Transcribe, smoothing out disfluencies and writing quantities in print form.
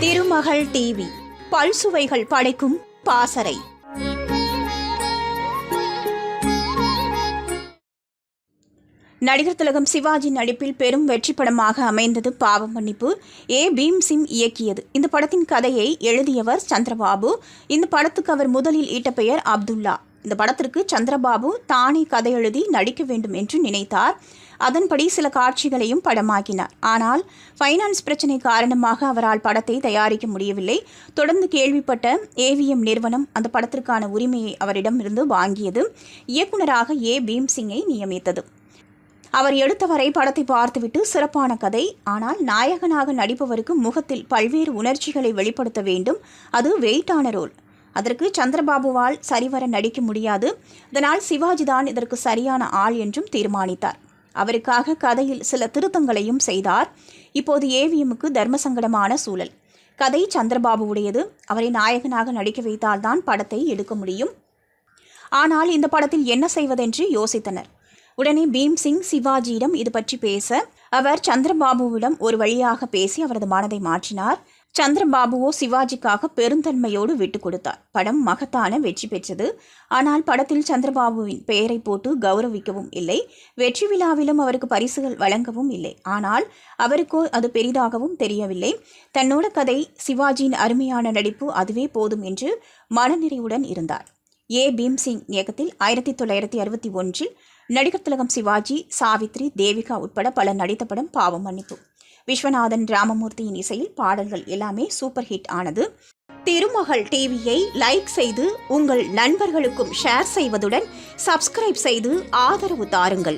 திருமகள் TV பல்சுவைகள் படைக்கும் பாசறை. நடிகர் திலகம் சிவாஜி நடிப்பில் பெரும் வெற்றி படமாக அமைந்தது பாவ மன்னிப்பு. பீம்சிங் இயக்கியது. இந்த படத்தின் கதையை எழுதியவர் சந்திரபாபு. இந்த படத்துக்கு அவர் முதலில் ஈட்ட பெயர் அப்துல்லா. இந்த படத்திற்கு சந்திரபாபு தானே கதை எழுதி நடிக்க வேண்டும் என்று நினைத்தார். அதன்படி சில காட்சிகளையும் படமாக்கினார். ஆனால் ஃபைனான்ஸ் பிரச்சினை காரணமாக அவரால் படத்தை தயாரிக்க முடியவில்லை. தொடர்ந்து கேள்விப்பட்ட ஏவிஎம் நிறுவனம் அந்த படத்திற்கான உரிமையை அவரிடமிருந்து வாங்கியது. இயக்குநராக பீம்சிங்கை நியமித்தது. அவர் எடுத்தவரை படத்தை பார்த்துவிட்டு சிறப்பான கதை, ஆனால் நாயகனாக நடிப்பவருக்கு முகத்தில் பல்வேறு உணர்ச்சிகளை வெளிப்படுத்த வேண்டும். அது வெயிட்டான ரோல். அதற்கு சந்திரபாபுவால் சரிவர நடிக்க முடியாது. அதனால் சிவாஜி தான் இதற்கு சரியான ஆள் என்றும் தீர்மானித்தார். அவருக்காக கதையில் சில திருத்தங்களையும் செய்தார். இப்போது ஏவிஎம்முக்கு தர்மசங்கடமான சூழல். கதை சந்திரபாபுவுடையது. அவரை நாயகனாக நடிக்க வைத்தால்தான் படத்தை எடுக்க முடியும். ஆனால் இந்த படத்தில் என்ன செய்வதென்று யோசித்தனர். உடனே பீம்சிங் சிவாஜியிடம் இது பற்றி பேச, அவர் சந்திரபாபுவிடம் ஒரு வழியாக பேசி அவரது மனதை மாற்றினார். சந்திரபாபுவோ சிவாஜிக்காக பெருந்தன்மையோடு விட்டுக் கொடுத்தார். படம் மகத்தான வெற்றி பெற்றது. ஆனால் படத்தில் சந்திரபாபுவின் பெயரை போட்டு கௌரவிக்கவும் இல்லை. வெற்றி விழாவிலும் அவருக்கு பரிசுகள் வழங்கவும் இல்லை. ஆனால் அவருக்கோ அது பெரிதாகவும் தெரியவில்லை. தன்னோட கதை, சிவாஜியின் அருமையான நடிப்பு, அதுவே போதும் என்று மனநிறைவுடன் இருந்தார். பீம்சிங் இயக்கத்தில் 1961 நடிகர் திலகம் சிவாஜி, சாவித்ரி, தேவிகா உட்பட பலர் நடித்த படம் பாவ மன்னிப்பு. விஸ்வநாதன் ராமமூர்த்தியின் இசையில் பாடல்கள் எல்லாமே சூப்பர் ஹிட் ஆனது. திருமகள் டிவியை லைக் செய்து உங்கள் நண்பர்களுக்கும் ஷேர் செய்வதுடன் சப்ஸ்கிரைப் செய்து ஆதரவு தாருங்கள்.